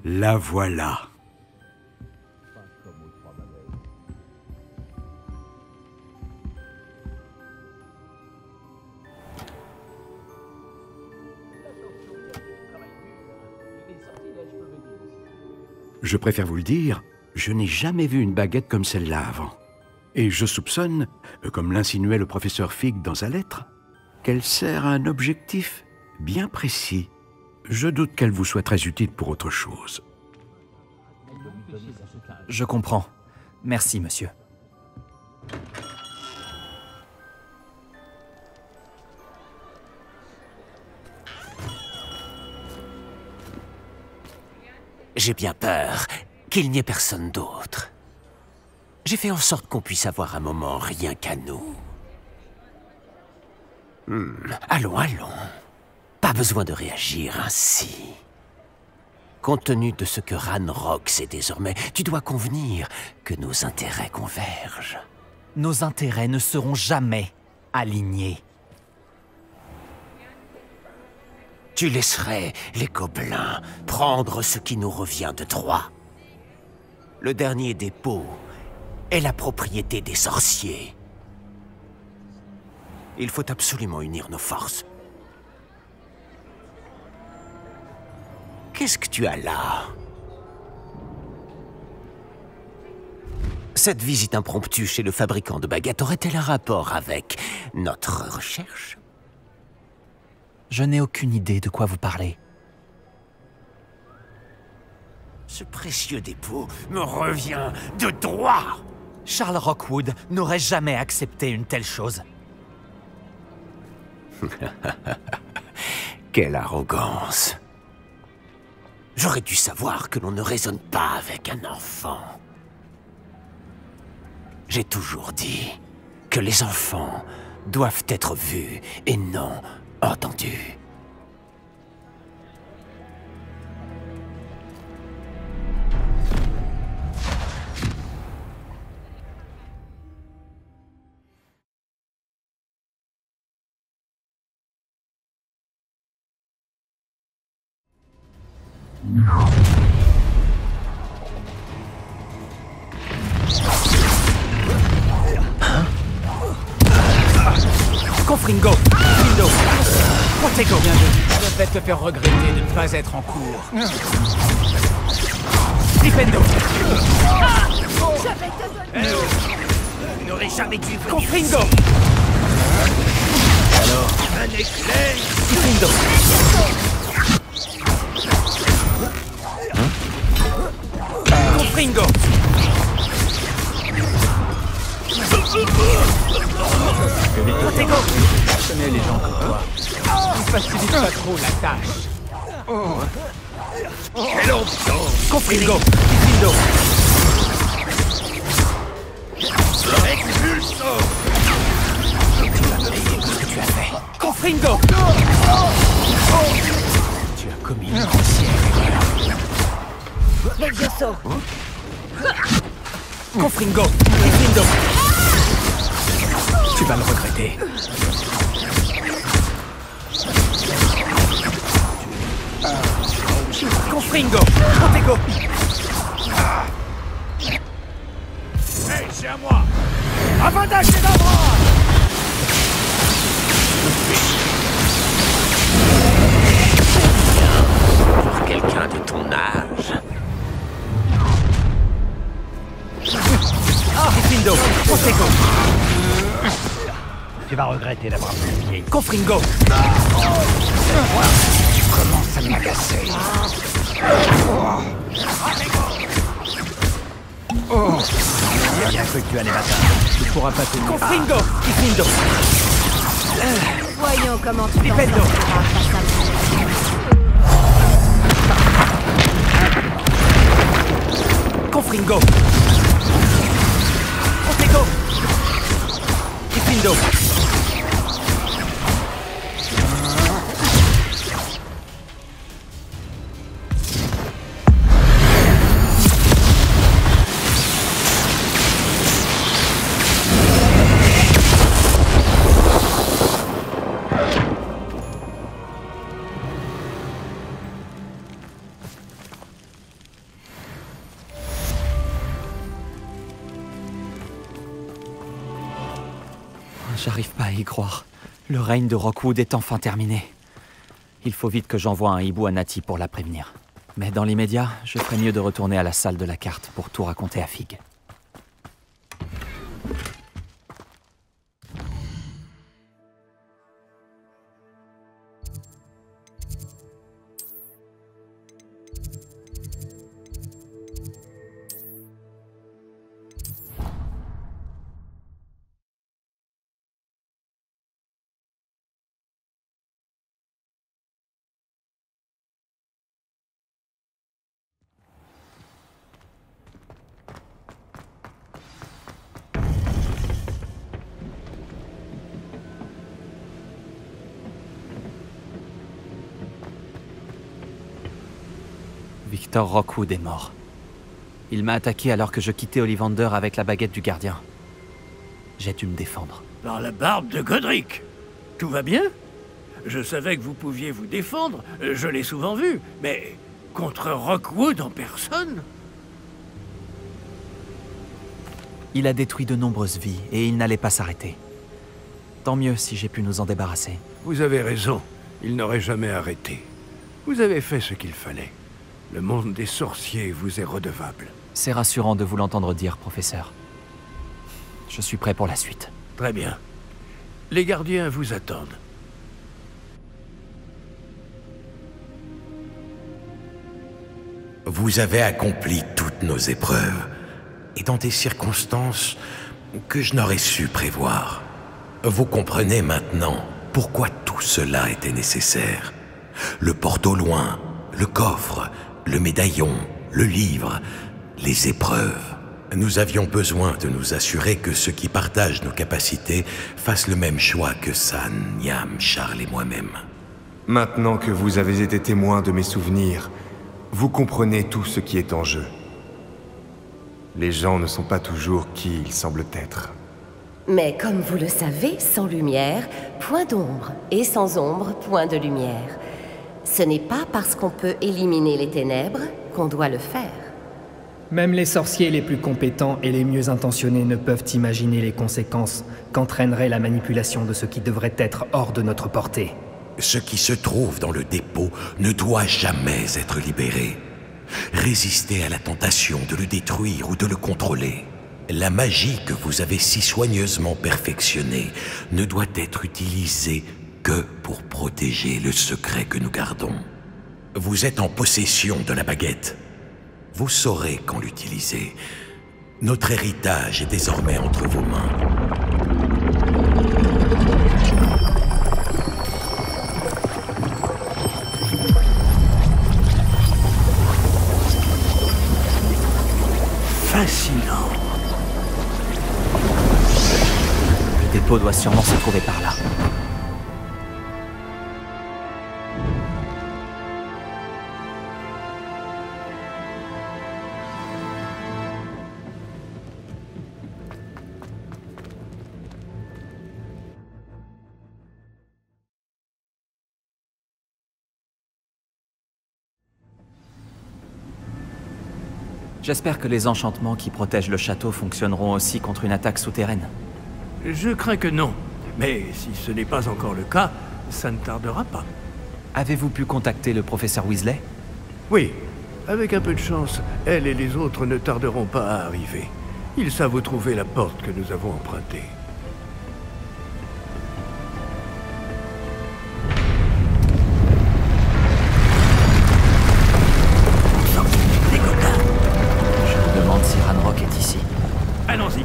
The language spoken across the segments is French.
La voilà. Je préfère vous le dire, je n'ai jamais vu une baguette comme celle-là avant. Et je soupçonne, comme l'insinuait le professeur Fig dans sa lettre, qu'elle sert à un objectif bien précis. Je doute qu'elle vous soit très utile pour autre chose. Je comprends. Merci, monsieur. J'ai bien peur qu'il n'y ait personne d'autre. J'ai fait en sorte qu'on puisse avoir un moment rien qu'à nous. Allons, allons. Pas besoin de réagir ainsi. Compte tenu de ce que Ranrock sait désormais, tu dois convenir que nos intérêts convergent. Nos intérêts ne seront jamais alignés. Tu laisserais les gobelins prendre ce qui nous revient de droit. Le dernier dépôt est la propriété des sorciers. Il faut absolument unir nos forces. Qu'est-ce que tu as là? Cette visite impromptue chez le fabricant de baguettes aurait-elle un rapport avec notre recherche? Je n'ai aucune idée de quoi vous parlez. Ce précieux dépôt me revient de droit. Charles Rockwood n'aurait jamais accepté une telle chose. Quelle arrogance. J'aurais dû savoir que l'on ne raisonne pas avec un enfant. J'ai toujours dit que les enfants doivent être vus et non entendus. Confringo, Findo, Protego. Je vais te faire regretter de ne pas être en cours. Dipendo. Vous n'aurez jamais dû venir. Confringo. Alors, un éclair. Dipendo. Confringo. Protego. Je connais les gens comme toi. Ils facilitent pas trop la tâche. Quelle ambiance. Confringo. Dipendo. Expulso. Tu vas payer pour ce que tu as fait. Confringo. Tu as commis une grossière erreur. Levioso. Confringo. Dipendo. Tu vas le regretter. Confringo. Protego. Hey, c'est à moi. Avantage des arbres. Pour quelqu'un de ton âge. Dipendo. Protego. Tu vas regretter d'avoir publié. Confringo. Tu commences à m'agacer. J'ai bien cru que tu allais m'atteindre. Tu pourras pas tenir. Confringo. Dipendo. Voyons comment tu t'en Dipendo. sortiras face à moi. Confringo. Protego. Dipendo. J'arrive pas à y croire. Le règne de Rockwood est enfin terminé. Il faut vite que j'envoie un hibou à Natty pour la prévenir. Mais dans l'immédiat, je ferais mieux de retourner à la salle de la carte pour tout raconter à Fig. Victor Rockwood est mort. Il m'a attaqué alors que je quittais Ollivander avec la baguette du gardien. J'ai dû me défendre. Par la barbe de Godric. Tout va bien? Je savais que vous pouviez vous défendre, je l'ai souvent vu, mais contre Rockwood en personne? Il a détruit de nombreuses vies et il n'allait pas s'arrêter. Tant mieux si j'ai pu nous en débarrasser. Vous avez raison, il n'aurait jamais arrêté. Vous avez fait ce qu'il fallait. Le monde des sorciers vous est redevable. C'est rassurant de vous l'entendre dire, professeur. Je suis prêt pour la suite. Très bien. Les gardiens vous attendent. Vous avez accompli toutes nos épreuves, et dans des circonstances que je n'aurais su prévoir. Vous comprenez maintenant pourquoi tout cela était nécessaire. Le porte au loin, le coffre, le médaillon, le livre, les épreuves. Nous avions besoin de nous assurer que ceux qui partagent nos capacités fassent le même choix que San, Niam, Charles et moi-même. Maintenant que vous avez été témoin de mes souvenirs, vous comprenez tout ce qui est en jeu. Les gens ne sont pas toujours qui ils semblent être. Mais comme vous le savez, sans lumière, point d'ombre, et sans ombre, point de lumière. Ce n'est pas parce qu'on peut éliminer les ténèbres qu'on doit le faire. Même les sorciers les plus compétents et les mieux intentionnés ne peuvent imaginer les conséquences qu'entraînerait la manipulation de ce qui devrait être hors de notre portée. Ce qui se trouve dans le dépôt ne doit jamais être libéré. Résistez à la tentation de le détruire ou de le contrôler. La magie que vous avez si soigneusement perfectionnée ne doit être utilisée que pour protéger le secret que nous gardons. Vous êtes en possession de la baguette. Vous saurez quand l'utiliser. Notre héritage est désormais entre vos mains. Fascinant. Le dépôt doit sûrement se trouver par là. J'espère que les enchantements qui protègent le château fonctionneront aussi contre une attaque souterraine. Je crains que non. Mais si ce n'est pas encore le cas, ça ne tardera pas. Avez-vous pu contacter le professeur Weasley? Oui. Avec un peu de chance, elle et les autres ne tarderont pas à arriver. Ils savent où trouver la porte que nous avons empruntée. Je me demande si Ranrock est ici. Allons-y.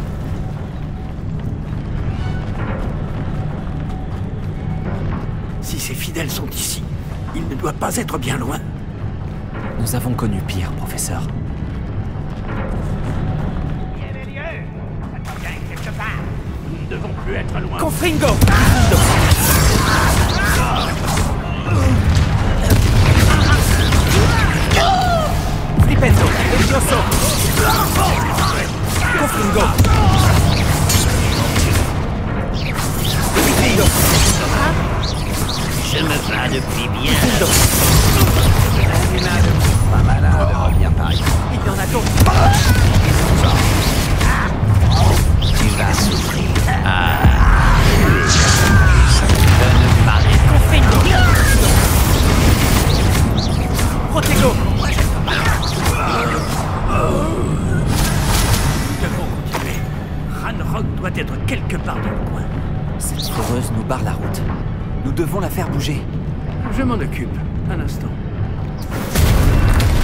Si ces fidèles sont ici, il ne doit pas être bien loin. Nous avons connu pire, professeur. Nous ne devons plus être loin. Confringo! Flipendo! Levioso! Confringo! Flipendo! Je me bats depuis bien. Pas malade, reviens par ici. Il y en a d'autres! Tu vas souffrir. Que part dans le coin. Cette foreuse nous barre la route. Nous devons la faire bouger. Je m'en occupe. Un instant.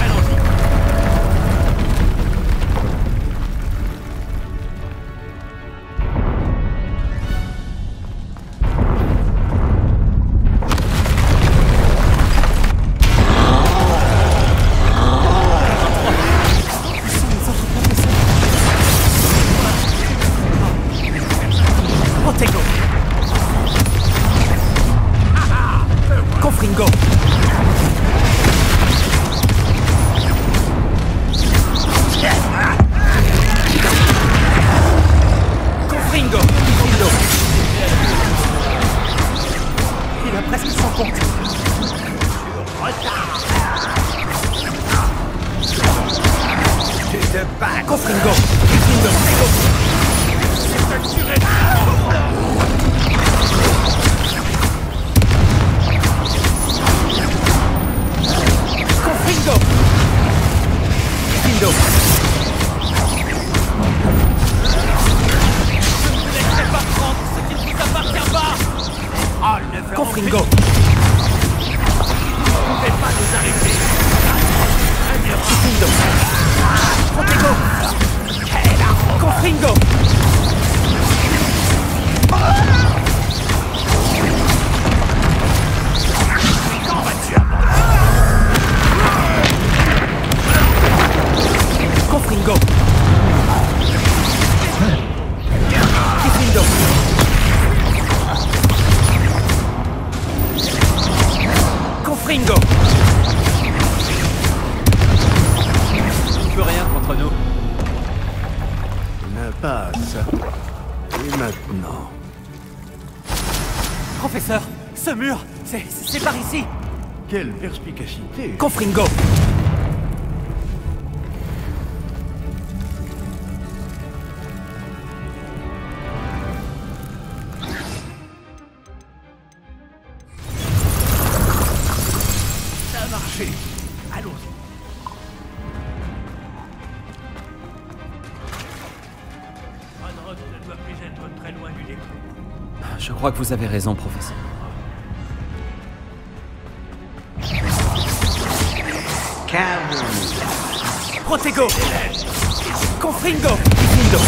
Allons-y. Protego. Confringo. Confringo. Confringo. Il a presque son compte. Tu te bats. Confringo. Confringo. Confringo. Confringo. Je ne vous laisserai pas prendre ce qui ne vous appartient pas. Confringo. Vous ne pouvez pas nous arrêter. Confringo. Protego. Confringo. Confringo. Confringo. Confringo. Il peut rien contre nous. La passe. Et maintenant. Professeur, ce mur, c'est par ici. Quelle perspicacité. Confringo. Ça a marché. Allons-y. Ranrock ne doit plus être très loin du dépôt. Je crois que vous avez raison, professeur. Protego. Confringo. Confringo.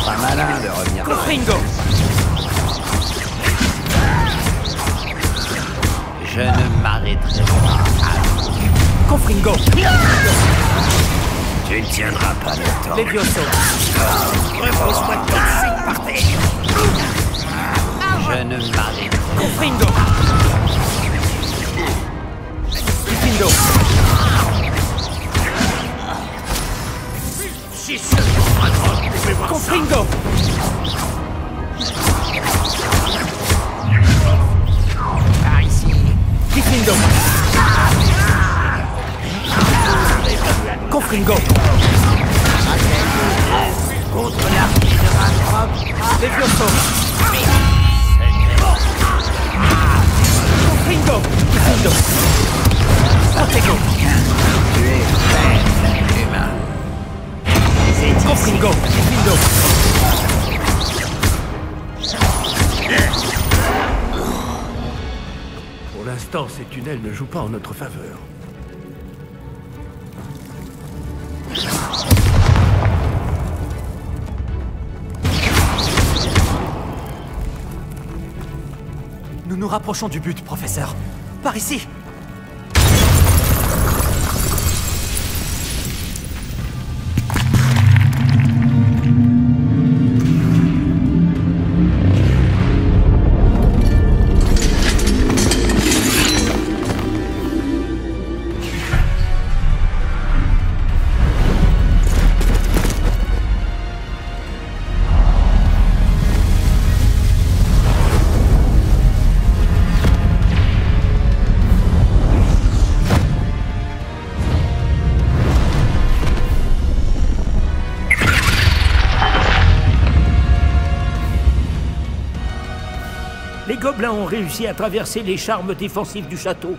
Pas malin de revenir. Confringo. Je ne m'arrêterai pas. Confringo. Tu ne tiendras pas longtemps. Levioso. Repose-moi tout de suite par terre. Je ne m'arrêterai pas. Confringo. Confringo. Si seulement Ranrock pouvait voir ça. Confringo. Par ici. Confringo. Confringo. Contre l'armée de Ranrock. Levioso. Confringo. Confringo. Protego. Tu es faible, humain. C'est ici. Confringo. Confringo. Pour l'instant, ces tunnels ne jouent pas en notre faveur. Nous nous rapprochons du but, professeur. Par ici. Les gobelins ont réussi à traverser les charmes défensifs du château.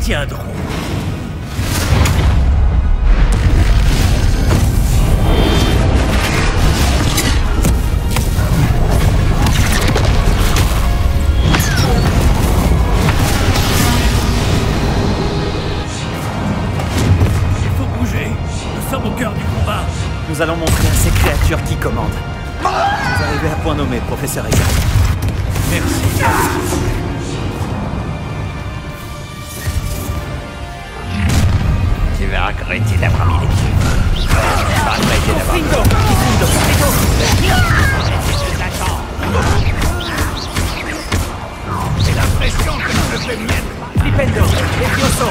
tiendront. Nous allons montrer à ces créatures qui commandent. Vous arrivez à point nommé, professeur Egan. Merci. Tu vas regretter d'avoir mis l'équipe. Tu vas regretter d'avoir mis J'ai l'impression que je me fais mienne. Flipendo, Levioso.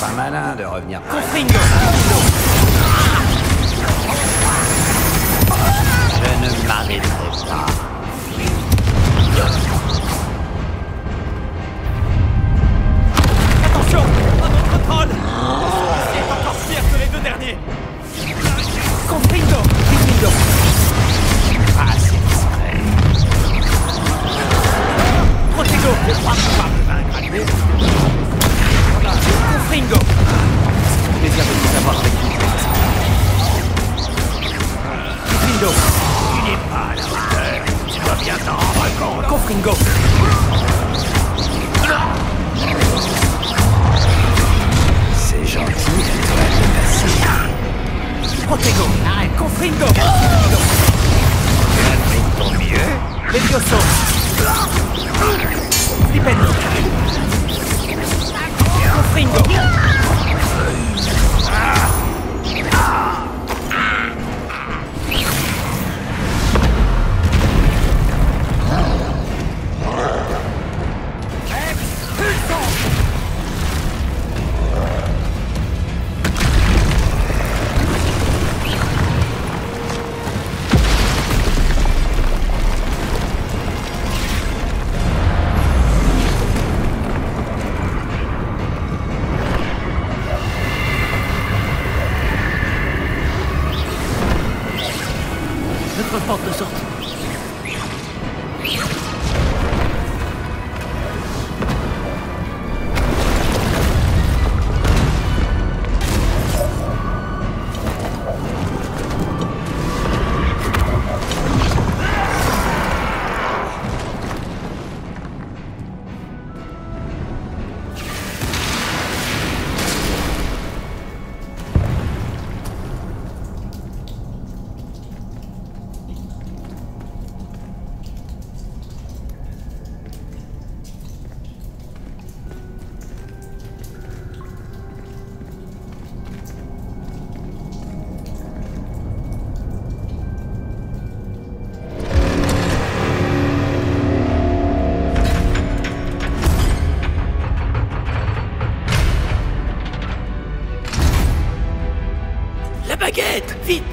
Pas malin de revenir. Confringo. Je ne m'arrêterai pas. Attention, à notre troll. C'est encore pire que les deux derniers. Confringo, Flipendo. Ah, c'est discret. Protego, Je crois pouvoir me vaincre à nouveau. Confringo. C'est un plaisir de vous avoir avec nous. Confringo. Tu n'es pas à la hauteur. Tu dois bien t'en rendre compte. Confringo. C'est gentil d'être passé. Protego. Confringo. Tu as fait ton mieux. Levioso. Flipendo. Confringo. Notre porte de sortie. La baguette! Vite!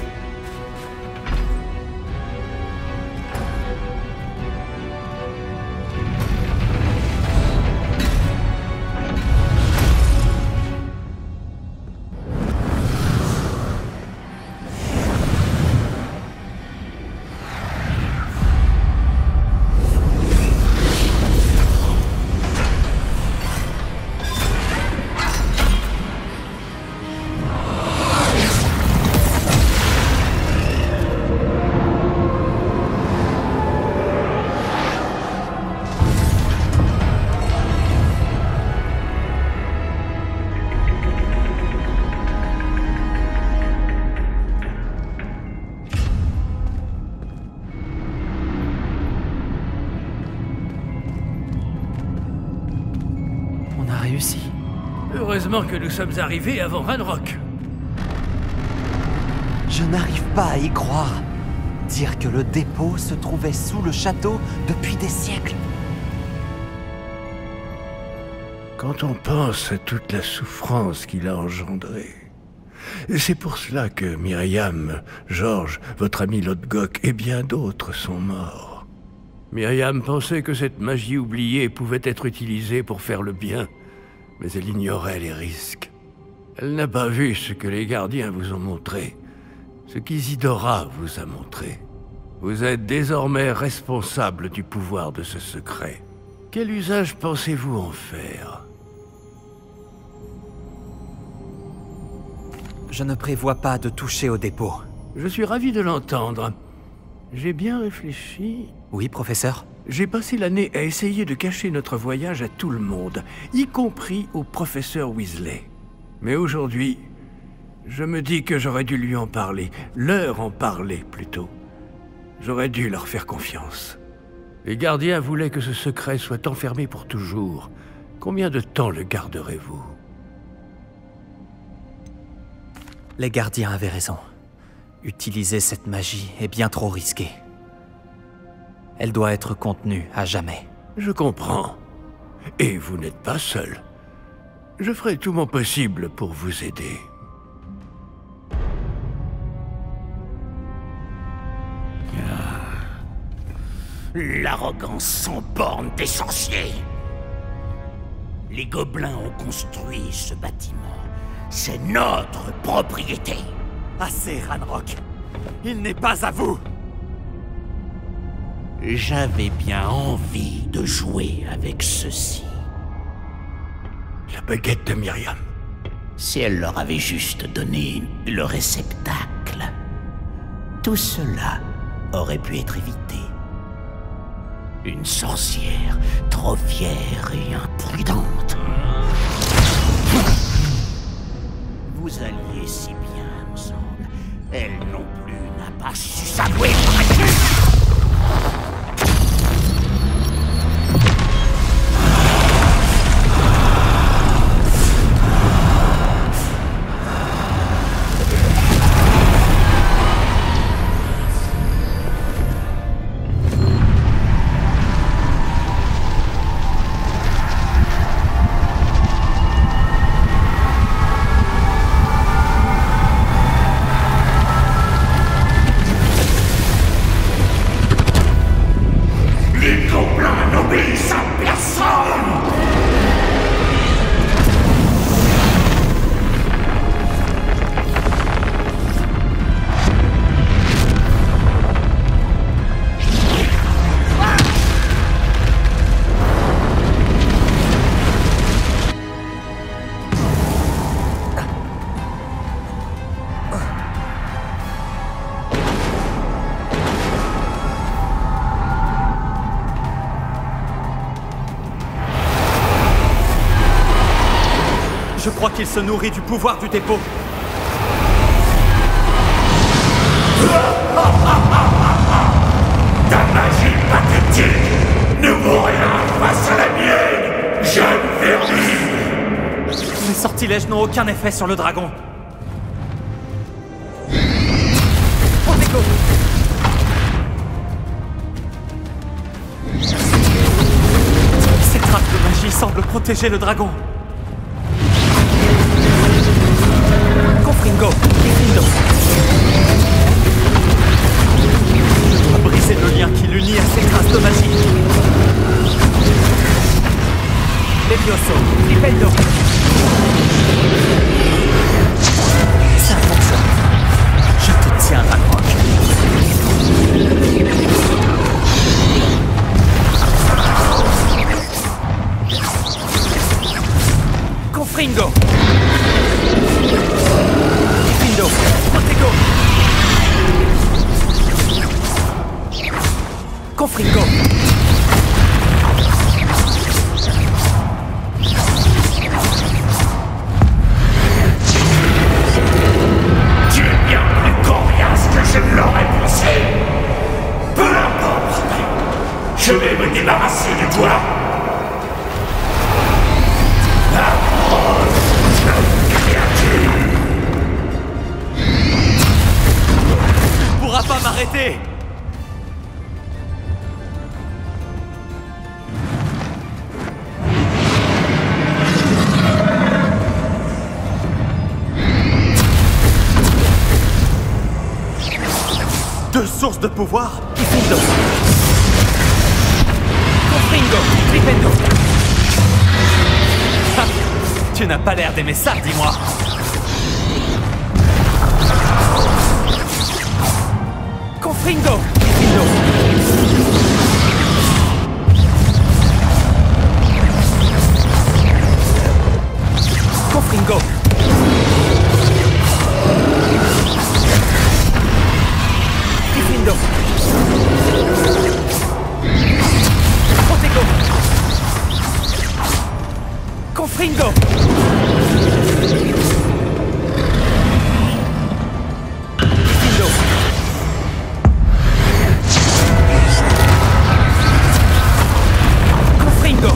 On a réussi. Heureusement que nous sommes arrivés avant Ranrock. Je n'arrive pas à y croire. Dire que le dépôt se trouvait sous le château depuis des siècles. Quand on pense à toute la souffrance qu'il a engendrée. C'est pour cela que Myriam, Georges, votre ami Lodgok et bien d'autres sont morts. Myriam pensait que cette magie oubliée pouvait être utilisée pour faire le bien, mais elle ignorait les risques. Elle n'a pas vu ce que les gardiens vous ont montré, ce qu'Isidora vous a montré. Vous êtes désormais responsable du pouvoir de ce secret. Quel usage pensez-vous en faire? Je ne prévois pas de toucher au dépôt. Je suis ravi de l'entendre. J'ai bien réfléchi. Oui, professeur? J'ai passé l'année à essayer de cacher notre voyage à tout le monde, y compris au professeur Weasley. Mais aujourd'hui, je me dis que j'aurais dû lui en parler, leur en parler plutôt. J'aurais dû leur faire confiance. Les gardiens voulaient que ce secret soit enfermé pour toujours. Combien de temps le garderez-vous? Les gardiens avaient raison. Utiliser cette magie est bien trop risqué. Elle doit être contenue à jamais. Je comprends. Et vous n'êtes pas seul. Je ferai tout mon possible pour vous aider. L'arrogance sans borne des sorciers. Les gobelins ont construit ce bâtiment. C'est notre propriété. Assez, Ranrock. Il n'est pas à vous. J'avais bien envie de jouer avec ceci. La baguette de Myriam. Si elle leur avait juste donné le réceptacle, tout cela aurait pu être évité. Une sorcière trop fière et imprudente. Vous alliez si bien ensemble. Elle non plus n'a pas su s'avouer vaincue. Je crois qu'il se nourrit du pouvoir du dépôt. Ta magie pathétique ne vaut rien face à la mienne, jeune vermine. Mes sortilèges n'ont aucun effet sur le dragon. Protego. Ces trappes de magie semblent protéger le dragon. Confringo, Gryffindor. A briser le lien qui l'unit à ces traces de magie. Levioso, Flipendo. Ça fonctionne. Je te tiens, Ranrock. Confringo. Gryffindor, Protego. Confringo. Tu es bien plus coriace que je ne l'aurais pensé. Peu importe. Je vais me débarrasser de toi. Tu ne pourras pas m'arrêter. Deux sources de pouvoir, Gryffindor. Confringo, Flipendo. Tu n'as pas l'air d'aimer ça, dis-moi. Confringo, Gryffindor. Confringo. Confringo! Gryffindor! Confringo!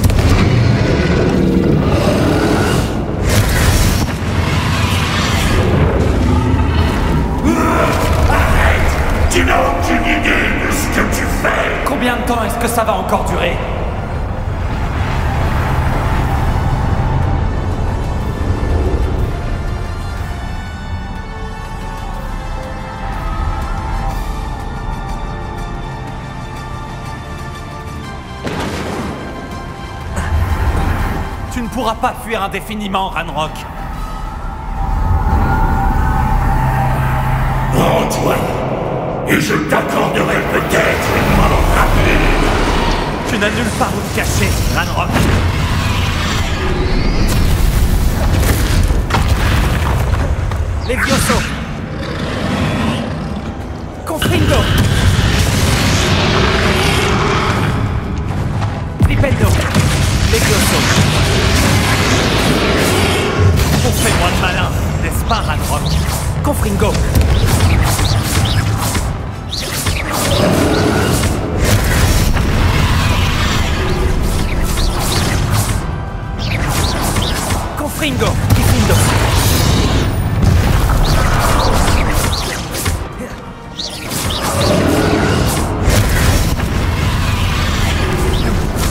Tu n'as aucune idée de ce que tu fais. Combien de temps est-ce que ça va encore durer? Tu ne pourras pas fuir indéfiniment, Ranrock. Rends-toi, et je t'accorderai peut-être une mort rapide. Tu n'as nulle part où te cacher, Ranrock. Levioso! Confringo! Flipendo! Levioso! On fait moins de malin, n'est-ce pas, Ranrock? Confringo! Confringo! Gryffindor!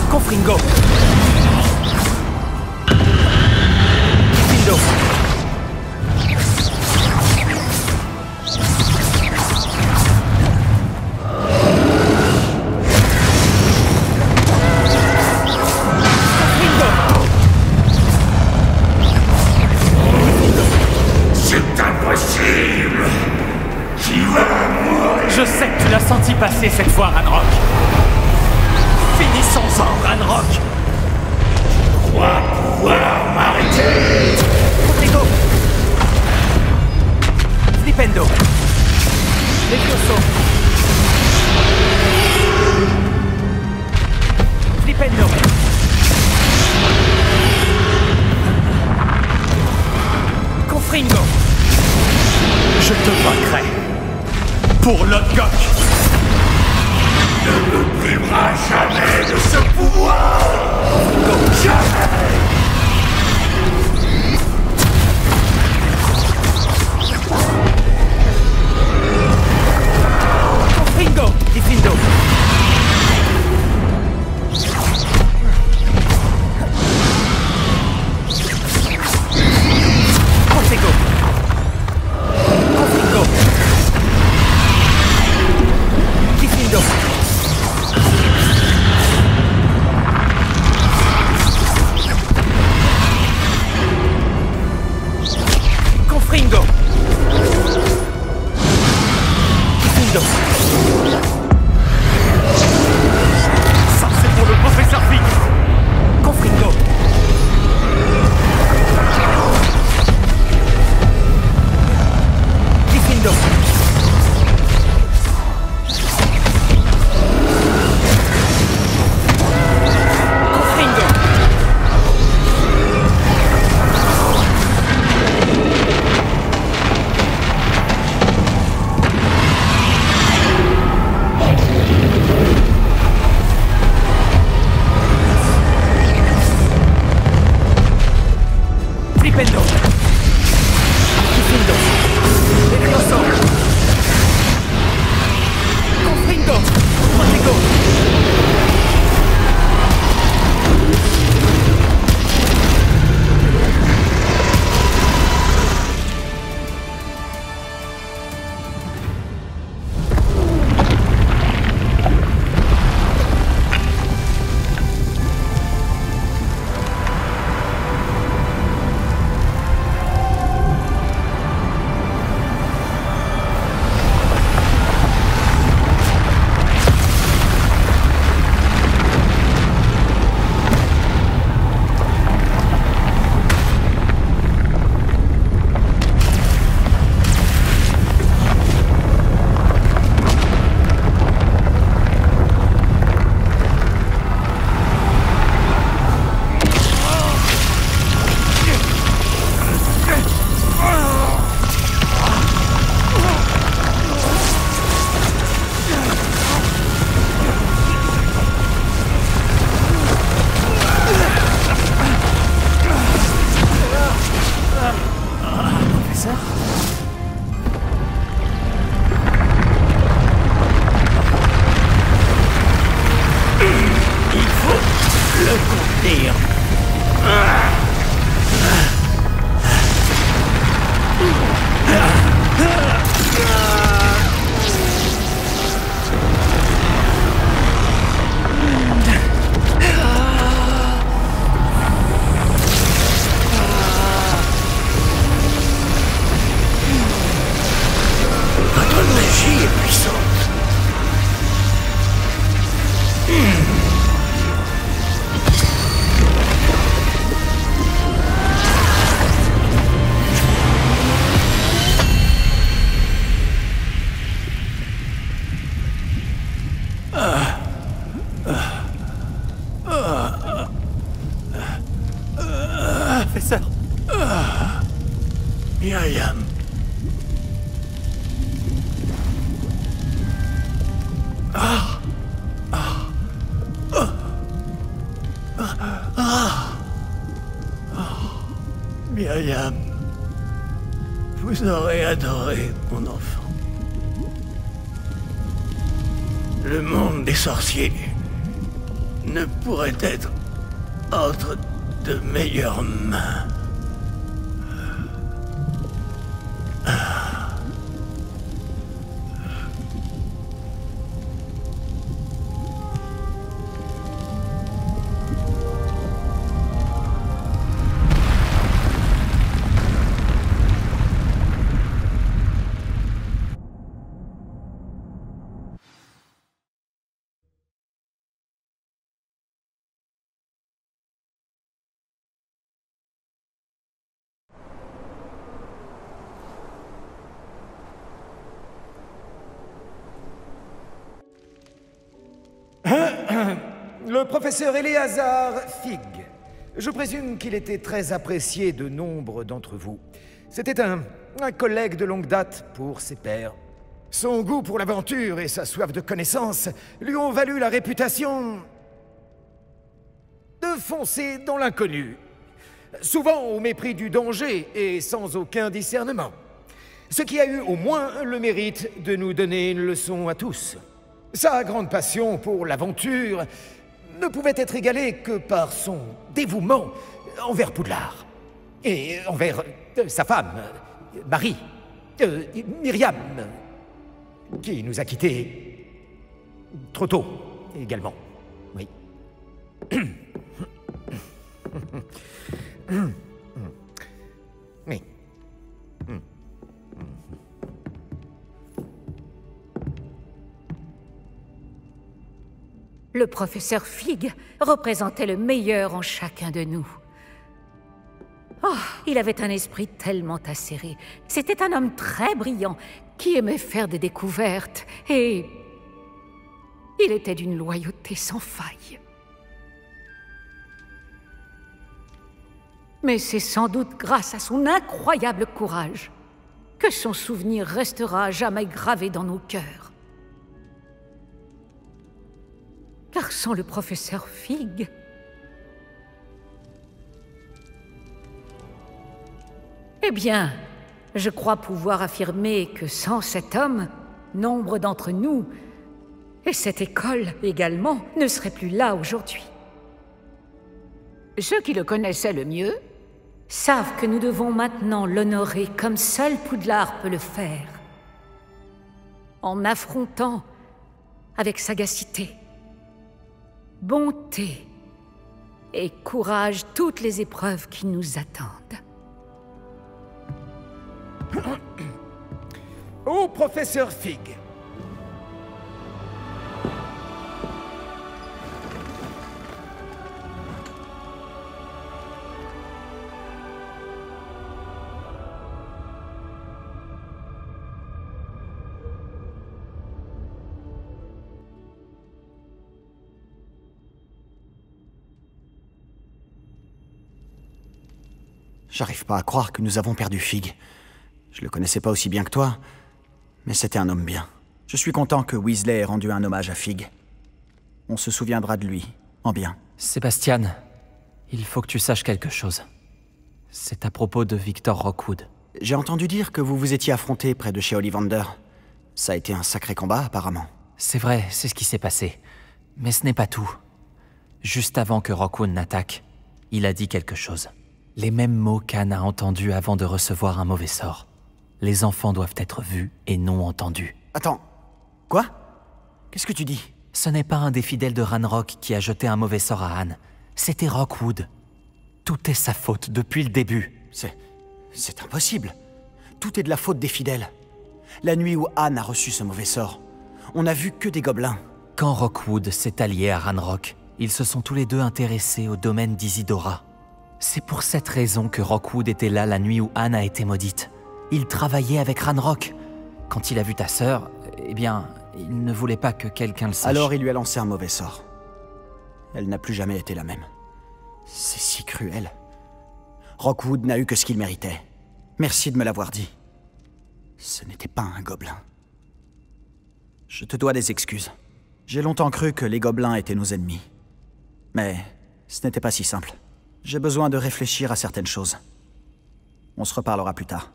Confringo! Gryffindor! Je sais que tu l'as senti passer cette fois, Ranrock. Finissons-en, Ranrock. Tu crois pouvoir m'arrêter? Confringo. Flipendo. Levioso. Flipendo. Confringo. Je te vaincrai. Pour Lodgok. Ne me priveras jamais de ce pouvoir. Jamais. Confringo. Gryffindor. Confringo. Confringo. Gryffindor. professeur! Myriam. Myriam, vous aurez adoré mon enfant. Le monde des sorciers ne pourrait être entre de meilleures mains. Le professeur Éléazar Fig. Je présume qu'il était très apprécié de nombre d'entre vous. C'était un collègue de longue date pour ses pairs. Son goût pour l'aventure et sa soif de connaissance lui ont valu la réputation de foncer dans l'inconnu, souvent au mépris du danger et sans aucun discernement. Ce qui a eu au moins le mérite de nous donner une leçon à tous. Sa grande passion pour l'aventure ne pouvait être égalée que par son dévouement envers Poudlard et envers sa femme, Marie, Myriam, qui nous a quittés trop tôt également. Oui. Oui. Le professeur Fig représentait le meilleur en chacun de nous. Oh, il avait un esprit tellement acéré. C'était un homme très brillant, qui aimait faire des découvertes, et il était d'une loyauté sans faille. Mais c'est sans doute grâce à son incroyable courage que son souvenir restera à jamais gravé dans nos cœurs. Car sans le professeur Fig, eh bien, je crois pouvoir affirmer que sans cet homme, nombre d'entre nous, et cette école également, ne seraient plus là aujourd'hui. Ceux qui le connaissaient le mieux savent que nous devons maintenant l'honorer comme seul Poudlard peut le faire, en affrontant avec sagacité, bonté et courage toutes les épreuves qui nous attendent. Ô professeur Fig, J'arrive pas à croire que nous avons perdu Fig. Je le connaissais pas aussi bien que toi, mais c'était un homme bien. Je suis content que Weasley ait rendu un hommage à Fig. On se souviendra de lui, en bien. Sébastien, il faut que tu saches quelque chose. C'est à propos de Victor Rockwood. J'ai entendu dire que vous vous étiez affrontés près de chez Ollivander. Ça a été un sacré combat, apparemment. C'est vrai, c'est ce qui s'est passé. Mais ce n'est pas tout. Juste avant que Rockwood n'attaque, il a dit quelque chose. Les mêmes mots qu'Anne a entendus avant de recevoir un mauvais sort. Les enfants doivent être vus et non entendus. Attends, quoi? Qu'est-ce que tu dis? Ce n'est pas un des fidèles de Ranrock qui a jeté un mauvais sort à Anne. C'était Rockwood. Tout est sa faute depuis le début. C'est impossible. Tout est de la faute des fidèles. La nuit où Anne a reçu ce mauvais sort, on n'a vu que des gobelins. Quand Rockwood s'est allié à Ranrock, ils se sont tous les deux intéressés au domaine d'Isidora. C'est pour cette raison que Rockwood était là la nuit où Anne a été maudite. Il travaillait avec Ranrock. Quand il a vu ta sœur, eh bien, il ne voulait pas que quelqu'un le sache. Alors il lui a lancé un mauvais sort. Elle n'a plus jamais été la même. C'est si cruel. Rockwood n'a eu que ce qu'il méritait. Merci de me l'avoir dit. Ce n'était pas un gobelin. Je te dois des excuses. J'ai longtemps cru que les gobelins étaient nos ennemis. Mais ce n'était pas si simple. J'ai besoin de réfléchir à certaines choses. On se reparlera plus tard.